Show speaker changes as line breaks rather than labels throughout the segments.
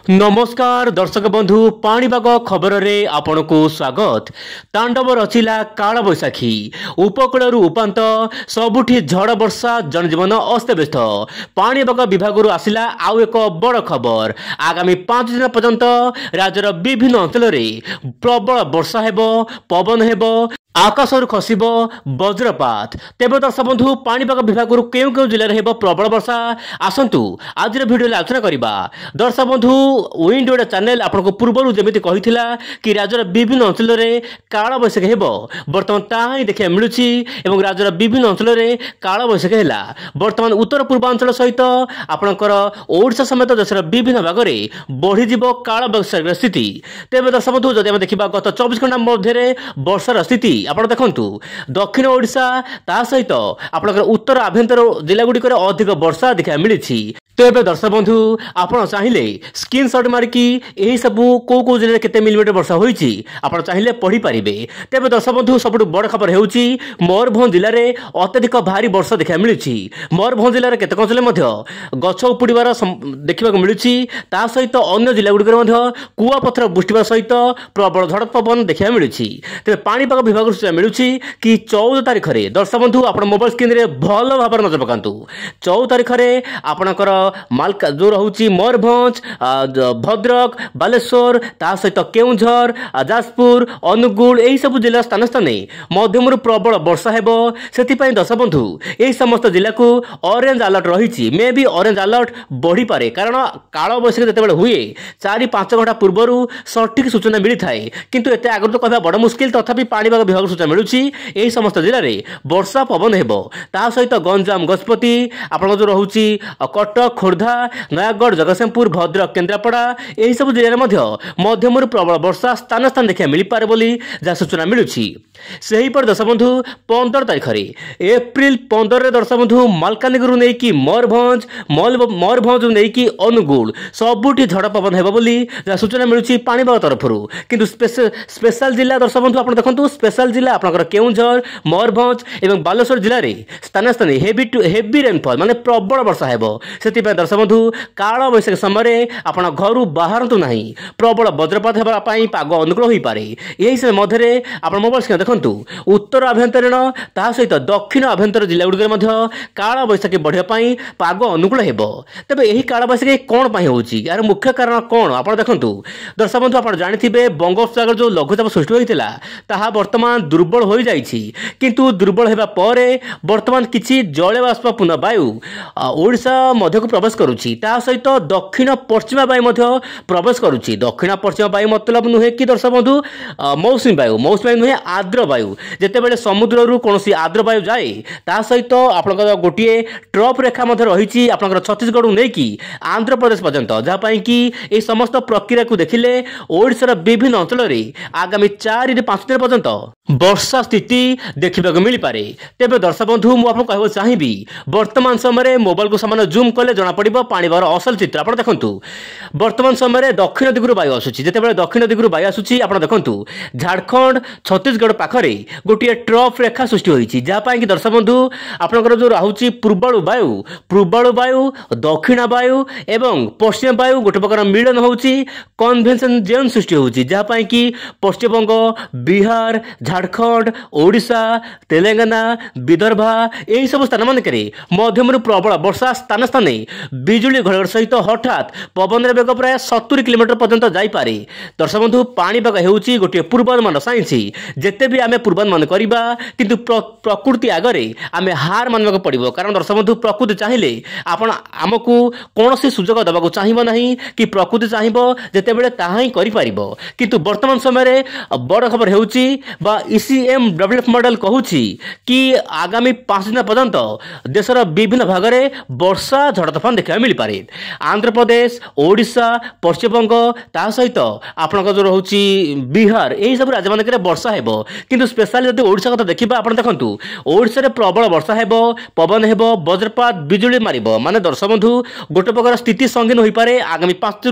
नमस्कार दर्शक बंधु पाणीपाग खबर रे आपनको स्वागत। तांडव रचिला काल बैशाखी उपकूल उपात सबुठी झड़ वर्षा जनजीवन अस्तव्यस्त। पाणीपाग विभाग आसिला आउ एक बड़ खबर। आगामी 5 दिन पर्यंत राज्यर विभिन्न अंचल में प्रबल वर्षा हेबो, पवन हेबो, आकाशरू खसब वज्रपात। तेज दर्शक बंधु पाणीपाग विभाग केउ केउ जिले में प्रबल वर्षा आसतु आज भिडियो आलोचना करवा। दर्शक बंधु विंड ओडिया चैनल आपको पूर्व जमी कही कि राज्यर विभिन्न अंचल में काल बैशाखी हेब, बर्तमान ताहा ही देखा मिलूँ। राज्यर विभिन्न अंचल में काल बैशाखी है। बर्तमान उत्तर पूर्वांचल सहित आपणकर ओडिशा समेत देशर विभिन्न भाग में बढ़ीज काल बैशाखी स्थिति। तेज दर्शक बंधु जदि आम देखा गत 24 घंटा मध्य वर्षार स्थिति आप देखु दक्षिण ओडिशा ता सहित आपणकर उत्तर आभ्यंतर जिला गुड़िक अधिक वर्षा देखा मिली। तेज दर्शक बंधु आप चाहिए स्क्रीनशॉट मारिकी यही सबू कौ कौ जिले केते मिलीमीटर वर्षा होईची आप चाहिए पढ़ी पारे। तेज दर्शक बंधु सबुठ बड़ खबर होउची मयूरभंज जिले में अत्यधिक भारी वर्षा देखा मिली। मयूरभंज जिले में केतेक अंचल गछ उपुड़ार देखा मिलूँ। ता सहित अन्य जिला गुड़िक कुआपथर बुष्टिवा सहित प्रबल झड़ पवन देखा मिली। तेज पाणीपाग विभाग सूचना मिलूँ कि 14 तारीख में दर्शक बंधु आप मोबाइल स्क्रीन में भल भाव नजर पकातु। 14 तारीख में आपणकर मालका जो रोचे मयूरभंज, भद्रक, बालेश्वर ता सहित केउंझर, जाजपुर, अनुगुल यही सब जिला स्थान स्थान मध्यम प्रबल वर्षा हेब। से दर्शक बंधु यही समस्त जिला को ऑरेंज अलर्ट रही। मे भी ऑरेंज अलर्ट बढ़ी पारे कारण काल बैशाखी जिते हुए 4-5 घंटा पूर्वर सठिक सूचना मिली थाए, किंतु एते आगु तो कहना बड़ मुस्किल। तथापि पाणीपाग विभाग सूचना मिलूँ यही समस्त जिले में वर्षा पवन हेब। ता सहित गंजाम, गजपति आपन जो रोचे कटक, खोर्धा, नयागढ़, जगतसिंहपुर, भद्रक, केन्द्रापड़ा यही सब जिले में मध्यम प्रबल वर्षा स्थान स्थान देखा मिल पारे बोली जहाँ सूचना मिलूँ। सेहीपर दर्शक बंधु 15 तारीख में एप्रिल 15 दर्शक बंधु मालकानगिरी नहीं कि मयूरभंज नहीं कि अनुगुल सबुठी झड़ पवन हेब बोली जहाँ सूचना मिलूँ पाणीपाग तरफ। किंतु स्पेशल जिला दर्शक बंधु आप देखो स्पेशल जिला आपंकर केउंझर, मयूरभंज और बालेश्वर जिले में स्थान स्थान हेवी रेनफॉल माने प्रबल वर्षा हेब। से दर्शक बंधु काल बैशाखी समय आप घर बाहर ना, प्रबल वज्रपात होगापी पाग अनुकूल हो पारे। यही समय मध्य आप मोबाइल स्क्रीन देखु उत्तर आभ्यंतरीण ता सहित दक्षिण आभ्यंतर जिला गुड़िक काल बैशाखी बढ़ापी पाग अनुकूल हेब। तेज यही काल बैशाखी कौन होची यार मुख्य कारण कौन आप देखु दर्शक बंधु आप जानते बंगोपसागर जो लघुचाप सृष्टि होता ताहा वर्तमान दुर्बल हो जाइछि, किंतु दुर्बल होगा पर वर्तमान किछि जलीय बाष्पपूर्ण वायु ओडिशा मध्य को प्रवेश करुछि। ता सहित दक्षिण पश्चिम वायु प्रवेश करुछि। दक्षिण पश्चिम वायु मतलब नुहे कि दर्शक बंधु मौसुमी वायु नुहे आर्द्र वायु। जितेबाला समुद्र कौन आर्द्र वायु जाए ता सहित आप गोटे ट्रफ रेखा रही आप छत्तीसगढ़ नहीं कि आंध्र प्रदेश पर्यंत, जहाँपाई कि ये समस्त प्रक्रिया को देखिले ओडिशार विभिन्न अंचल में आगामी 4-5 दिन पर्यंत वर्षा स्थिति देखा मिल पारे। तेज दर्शक बंधु मुझे कहना चाहिए वर्तमान समय मोबाइल को सामान जूम कले जना पड़ पाणीपागर असल चित्र आप देखु। वर्तमान समय दक्षिण दिगु वायु आसूची, जितेबाला दक्षिण दिगु वायु आसूची आप देखु झारखंड छत्तीसगढ़ पाखरे गोटे ट्रफ रेखा सृष्टि होती, जहाँपाई कि दर्शक बंधु आपंकर जो रोचे पूर्वाणु वायु, दक्षिण वायु एवं पश्चिम वायु गोटे प्रकार मिलन होची कन्वेंशन जोन सृष्टि होची, जहाँपाई कि पश्चिमबंग, बिहार, झारखंड, ओडिशा, तेलंगाना, विदर्भा यही सब स्थान मानक मध्यम प्रबल वर्षा स्थान स्थान बिजुली घड़घड़ सहित हठात पवन वेग प्राय 70 किलोमीटर पर्यंत जापे। दर्शक बंधु पाणीपाग होउची गोटे पूर्वानुमान साइंस। जिते भी आम पूर्वानुमान करवा किंतु प्रकृति आगे आम हार मानक पड़ो, कारण दर्शक बंधु प्रकृति चाहिए आपण आमको कौन सुजोग देवाक चाहिए ना कि प्रकृति चाहिए जितेबाला ताहा ही कर। किंतु वर्तमान समय बड़ खबर होउची बा ईसीएम डेवलप मॉडल कहूची कि आगामी 5 दिन पर्यंत देशर विभिन्न भाग में वर्षा झड़ तूफान देखा मिल पारे। आंध्र प्रदेश, ओडिशा, पश्चिमबंग ता सहित आपन जो रोचे बिहार यही सब राज्य मानक वर्षा हेब। किंतु स्पेशली जब ओडिशा कथा देखा आप देखु ओडिशा रे प्रबल वर्षा हेब, पवन हेब, वज्रपात बिजुली मारिब माने दर्शक बंधु गोटे प्रकार स्थिति संगीन हो पारे आगामी 5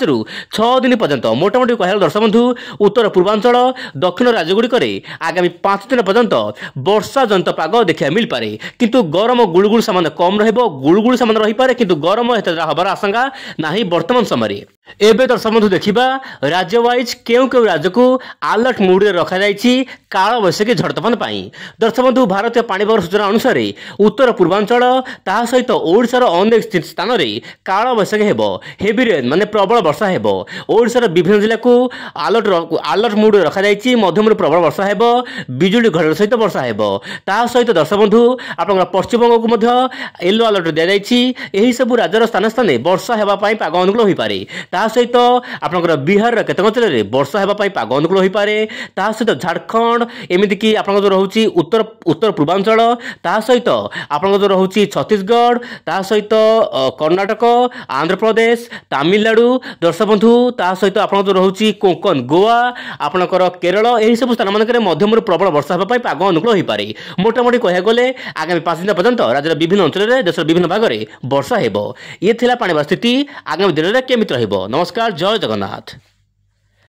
ରୁ 6 दिन पर्यंत। मोटामोटी कहला दर्शक बंधु उत्तर पूर्वांचल दक्षिण राज्य गुड़िक आगामी 5 दिन पर्यंत वर्षा जनित पाग देखा मिल पारे। किंतु गरम गुळगुळ सामान्य कम रहिबो, गुळगुळ सामान्य रही पारे, किंतु गरम हबार आशंका नाही वर्तमान समय। एबे दर्शक बंधु देखिबा राज्य वाइज केउ केउ राज्य को अलर्ट मूड रे रखा जायछि काल वैशाखी झड़ तूफान पाई। दर्शक बंधु भारतीय पाणीपाग सूचना अनुसार उत्तर पूर्वांचल ता सहित ओडिशार अनेक स्थान रे काल वैशाखी हेबो, हेवी रेन माने प्रबल वर्षा हेबो। ओडिशार विभिन्न जिला को अलर्ट मूड रे रखा जायछि मध्यम प्रबल वर्षा हेबो, बिजुली घड़घड़ी सहित वर्षा हेबो। ता सहित दर्शक बंधु आपन पश्चिम बंग को मध्य येलो अलर्ट दिया जायछि। एही सब राज्यर स्थान स्थान वर्षा हेबा पाई पाग अनुकूल होई पारे। ता सहित आपनकर बिहार केतक जिले में वर्षा हेबा पाई पाग अनुकूल होई पारे। ता सहित झारखंड एमिति कि आपन जो रहउची उत्तर पूर्वांचल, ता सहित आपन जो रहउची छत्तीसगढ़, ता सहित कर्नाटक, आंध्र प्रदेश, तमिलनाडु दर्शक बंधु, ता सहित आपन जो रहउची कोंकण, गोवा, आपनकर केरल एही सब स्थान मानकरे मध्यम प्रबल वर्षा हेबा पाई पाग अनुकूल होई पारे। मोटामोटी कहया गले आगामी 5 दिन पर्यंत राज्यर विभिन्न अंचल में देशर विभिन्न भाग में वर्षा हेबो। ये थिला पाणीपाग स्थिति। आगामी दिन में केमिति रहिबो। नमस्कार, जय जगन्नाथ।